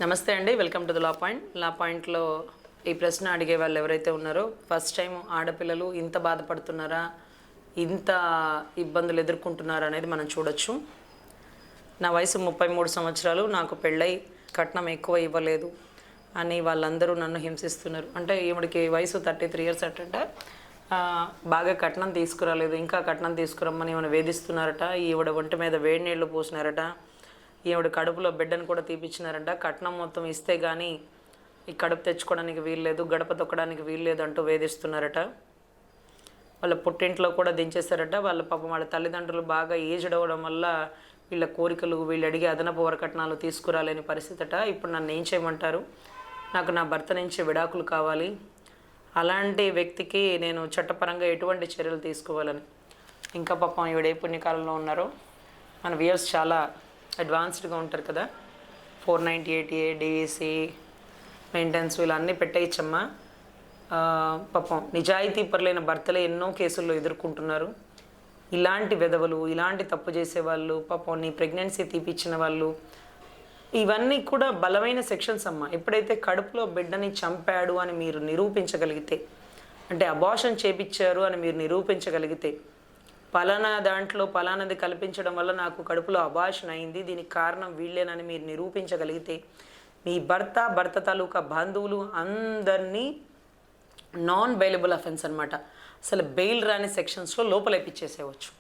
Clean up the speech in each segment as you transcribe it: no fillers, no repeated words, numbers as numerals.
నమస్తే అండి, welcome to the law point. Law పాయింట్లో ఈ ప్రశ్న అడిగే వాళ్ళు ఎవరైతే ఉన్నారో ఫస్ట్ టైం ఆడపిల్లలు ఇంత బాధపడుతున్నారా, ఇంత ఇబ్బందులు ఎదుర్కొంటున్నారా అనేది మనం చూడొచ్చు. నా వయసు 33 సంవత్సరాలు, నాకు పెళ్ళై కట్నం ఎక్కువ ఇవ్వలేదు అని వాళ్ళందరూ నన్ను హింసిస్తున్నారు. అంటే ఈవిడికి వయసు 33 ఇయర్స్ అంటే బాగా కట్నం తీసుకురాలేదు, ఇంకా కట్నం తీసుకురమ్మని ఈమెను వేధిస్తున్నారట. ఈవిడ ఒంటి మీద వేడి నీళ్లు పోసినారట. ఈవిడ కడుపులో బిడ్డను కూడా తీపిచ్చినారంట. కట్నం మొత్తం ఇస్తే కానీ ఈ కడుపు తెచ్చుకోవడానికి వీల్లేదు, గడప తొక్కడానికి వీల్లేదు అంటూ వేధిస్తున్నారట. వాళ్ళ పుట్టింట్లో కూడా దించేశారట. వాళ్ళ పాపం వాళ్ళ తల్లిదండ్రులు బాగా ఏజ్డ్ అవ్వడం వల్ల వీళ్ళ కోరికలు, వీళ్ళు అడిగే అదనపు వరకట్నాలు తీసుకురాలేని పరిస్థితి అట. ఇప్పుడు నన్ను ఏం చేయమంటారు? నాకు నా భర్త నుంచి విడాకులు కావాలి. అలాంటి వ్యక్తికి నేను చట్టపరంగా ఎటువంటి చర్యలు తీసుకోవాలని. ఇంకా పాపం ఈవిడ ఏ పుణ్యకాలంలో ఉన్నారో. మన వ్యూయర్స్ చాలా అడ్వాన్స్డ్గా ఉంటారు కదా. 498A డివిసి మెయింటెనెన్స్ వీళ్ళు అన్నీ పెట్టేయచ్చమ్మా. పాపం నిజాయితీ పరులైన భర్తలే ఎన్నో కేసుల్లో ఎదుర్కొంటున్నారు. ఇలాంటి వెధవలు, ఇలాంటి తప్పు చేసేవాళ్ళు, పాపం నీ ప్రెగ్నెన్సీ తీపిచ్చిన వాళ్ళు, ఇవన్నీ కూడా బలమైన సెక్షన్స్ అమ్మ. ఎప్పుడైతే కడుపులో బిడ్డని చంపాడు అని మీరు నిరూపించగలిగితే, అంటే అబార్షన్ చేపించారు అని మీరు నిరూపించగలిగితే, పలానా దాంట్లో పలానాది కల్పించడం వల్ల నాకు కడుపులో అబార్షన్ అయింది, దీనికి కారణం వీళ్ళేనని మీరు నిరూపించగలిగితే, మీ భర్త తాలూకా బంధువులు అందరినీ నాన్ బెయిలబుల్ అఫెన్స్ అనమాట, అసలు బెయిల్ రాని సెక్షన్స్లో లోపలేపించేసేయవచ్చు.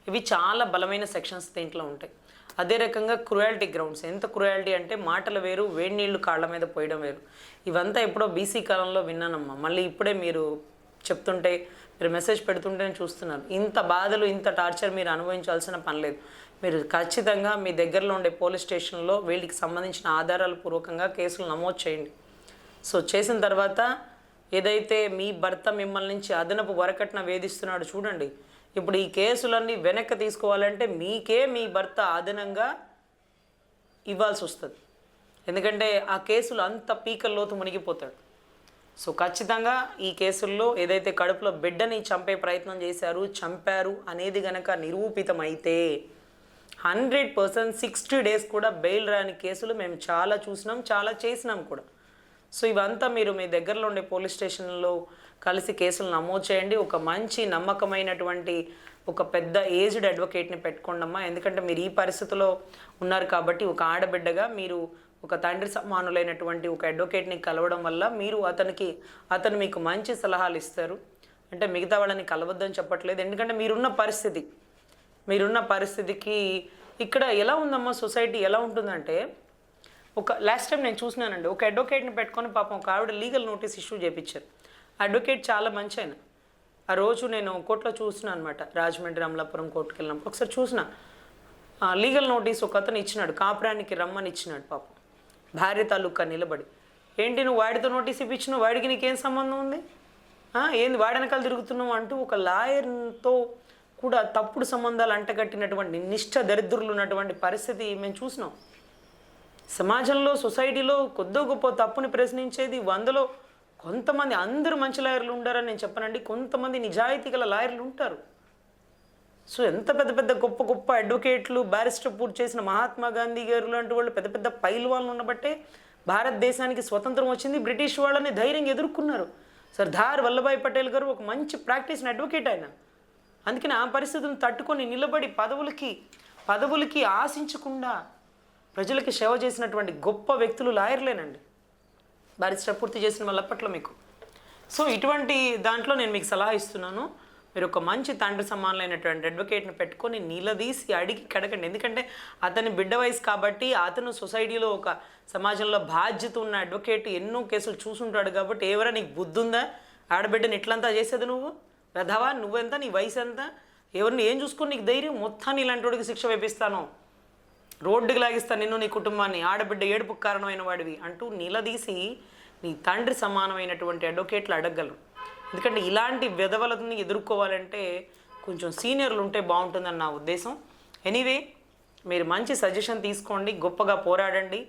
ఇవి చాలా బలమైన సెక్షన్స్ దీంట్లో ఉంటాయి. అదే రకంగా క్రుయాలిటీ గ్రౌండ్స్. ఎంత క్రుయాలిటీ అంటే మాటలు వేరు, వేడి నీళ్లు కాళ్ళ మీద పోయడం వేరు. ఇవంతా ఎప్పుడో బీసీ కాలంలో విన్నానమ్మా. మళ్ళీ ఇప్పుడే మీరు చెప్తుంటే, మీరు మెసేజ్ పెడుతుంటే నేను చూస్తున్నాను. ఇంత బాధలు, ఇంత టార్చర్ మీరు అనుభవించాల్సిన పని లేదు. మీరు ఖచ్చితంగా మీ దగ్గరలో ఉండే పోలీస్ స్టేషన్లో వీళ్ళకి సంబంధించిన ఆధారాల పూర్వకంగా కేసులు నమోదు చేయండి. సో చేసిన తర్వాత ఏదైతే మీ భర్త మిమ్మల్ని నుంచి అదనపు వరకట్న వేధిస్తున్నాడు చూడండి, ఇప్పుడు ఈ కేసులన్నీ వెనక్కి తీసుకోవాలంటే మీకే మీ భర్త అదనంగా ఇవ్వాల్సి వస్తుంది. ఎందుకంటే ఆ కేసులు అంత పీకల్లోతు మునిగిపోతాడు. సో ఖచ్చితంగా ఈ కేసుల్లో ఏదైతే కడుపులో బిడ్డని చంపే ప్రయత్నం చేశారు, చంపారు అనేది గనక నిరూపితమైతే 100% 60 days కూడా బెయిల్ రాని కేసులు మేము చాలా చూసినాం, చాలా చేసినాం కూడా. సో ఇవంతా మీరు మీ దగ్గరలో ఉండే పోలీస్ స్టేషన్లో కలిసి కేసులు నమోదు చేయండి. ఒక మంచి నమ్మకమైనటువంటి ఒక పెద్ద ఏజ్డ్ అడ్వకేట్ని పెట్టుకోండమ్మా. ఎందుకంటే మీరు ఈ పరిస్థితిలో ఉన్నారు కాబట్టి, ఒక ఆడబిడ్డగా మీరు ఒక తండ్రి సమానులైనటువంటి ఒక అడ్వకేట్ని కలవడం వల్ల అతను మీకు మంచి సలహాలు ఇస్తారు. అంటే మిగతా వాళ్ళని కలవద్దని చెప్పట్లేదు, ఎందుకంటే మీరున్న పరిస్థితికి ఇక్కడ ఎలా ఉందమ్మా సొసైటీ ఎలా ఉంటుందంటే, ఒక లాస్ట్ టైం నేను చూసినానండి, ఒక అడ్వకేట్ని పెట్టుకొని పాపం ఒక ఆవిడ లీగల్ నోటీస్ ఇష్యూ చేయించారు. అడ్వకేట్ చాలా మంచి ఆయన. ఆ రోజు నేను కోర్టులో చూసిన అనమాట, రాజమండ్రి అమలాపురం కోర్టుకు వెళ్ళినప్పుడు ఒకసారి చూసిన లీగల్ నోటీస్ ఒక అతను ఇచ్చినాడు, కాపురానికి రమ్మని ఇచ్చినాడు. పాపం భార్య తాలూకా నిలబడి, ఏంటి నువ్వు వాడితో నోటీస్ ఇప్పించినావు, వాడికి నీకేం సంబంధం ఉంది, ఏంది వాడనకాలు తిరుగుతున్నావు అంటూ ఒక లాయర్తో కూడా తప్పుడు సంబంధాలు అంటగట్టినటువంటి నిష్ఠ దరిద్రులు ఉన్నటువంటి పరిస్థితి మేము చూసినాం. సమాజంలో, సొసైటీలో కొద్దో గొప్ప తప్పుని ప్రశ్నించేది 100లో కొంతమంది, అందరూ మంచి లాయర్లు ఉంటారని నేను చెప్పనండి, కొంతమంది నిజాయితీ గల లాయర్లు ఉంటారు. సో ఎంత పెద్ద పెద్ద గొప్ప గొప్ప అడ్వకేట్లు, బ్యారిస్టర్ పూర్తి చేసిన మహాత్మా గాంధీ గారు లాంటి వాళ్ళు, పెద్ద పెద్ద పైల్వాళ్ళు ఉండబట్టే భారతదేశానికి స్వతంత్రం వచ్చింది. బ్రిటిష్ వాళ్ళని ధైర్యంగా ఎదుర్కొన్నారు. సర్దార్ వల్లభాయ్ పటేల్ గారు ఒక మంచి ప్రాక్టీస్ని అడ్వకేట్ ఆయన. అందుకని ఆ పరిస్థితులను తట్టుకొని నిలబడి పదవులకి ఆశించకుండా ప్రజలకి సేవ చేసినటువంటి గొప్ప వ్యక్తులు లాయర్లేనండి, బ్యారిస్టర్ పూర్తి చేసిన వాళ్ళ అప్పట్లో మీకు. సో ఇటువంటి దాంట్లో నేను మీకు సలహా ఇస్తున్నాను, మీరు ఒక మంచి తండ్రి సమానమైనటువంటి అడ్వకేట్ని పెట్టుకొని నిలదీసి అడిగి కడగండి. ఎందుకంటే అతని బిడ్డ వయసు కాబట్టి, అతను సొసైటీలో ఒక సమాజంలో బాధ్యత ఉన్న అడ్వకేట్ ఎన్నో కేసులు చూసుంటాడు కాబట్టి, ఎవరైనా నీకు బుద్ధి ఉందా, ఆడబిడ్డని ఇట్లంతా చేసేది నువ్వు వెధవా, నువ్వెంత, నీ వయసు ఎంత, ఎవరిని ఏం చూసుకొని నీకు ధైర్యం, మొత్తాన్ని ఇలాంటి వాడికి శిక్ష వేపిస్తాను, రోడ్డుకి లాగిస్తాను నిన్ను, నీ కుటుంబాన్ని, ఆడబిడ్డ ఏడుపుకు కారణమైన వాడివి అంటూ నిలదీసి నీ తండ్రి సమానమైనటువంటి అడ్వకేట్లు అడగగలరు. ఎందుకంటే ఇలాంటి వెధవలని ఎదుర్కోవాలంటే కొంచెం సీనియర్లు ఉంటే బాగుంటుందని నా ఉద్దేశం. ఎనీవే, మీరు మంచి సజెషన్ తీసుకోండి, గొప్పగా పోరాడండి.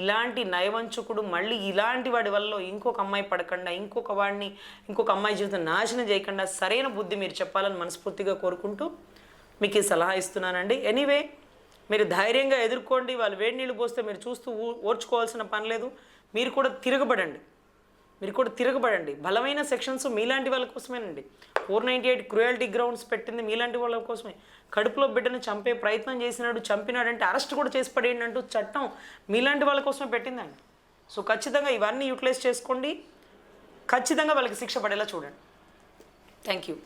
ఇలాంటి నయవంచకుడు మళ్ళీ ఇలాంటి వాడి వల్ల ఇంకొక అమ్మాయి పడకుండా, ఇంకొక అమ్మాయి జీవితం నాశనం చేయకుండా సరైన బుద్ధి మీరు చెప్పాలని మనస్ఫూర్తిగా కోరుకుంటూ మీకు ఈ సలహా ఇస్తున్నానండి. ఎనీవే, మీరు ధైర్యంగా ఎదుర్కోండి. వాళ్ళు వేడి నీళ్ళు పోస్తే మీరు చూస్తూ ఓర్చుకోవాల్సిన పని లేదు. మీరు కూడా తిరగబడండి. బలమైన సెక్షన్స్ మీలాంటి వాళ్ళ కోసమేనండి. 498 క్రూయల్టీ గ్రౌండ్స్ పెట్టింది మీలాంటి వాళ్ళ కోసమే. కడుపులో బిడ్డను చంపే ప్రయత్నం చేసినాడు, చంపినాడంటే అరెస్ట్ కూడా చేసి పడేయండి అంటూ చట్టం మీలాంటి వాళ్ళ కోసమే పెట్టిందండి. సో ఖచ్చితంగా ఇవన్నీ యూటిలైజ్ చేసుకోండి. ఖచ్చితంగా వాళ్ళకి శిక్ష పడేలా చూడండి. Thank you.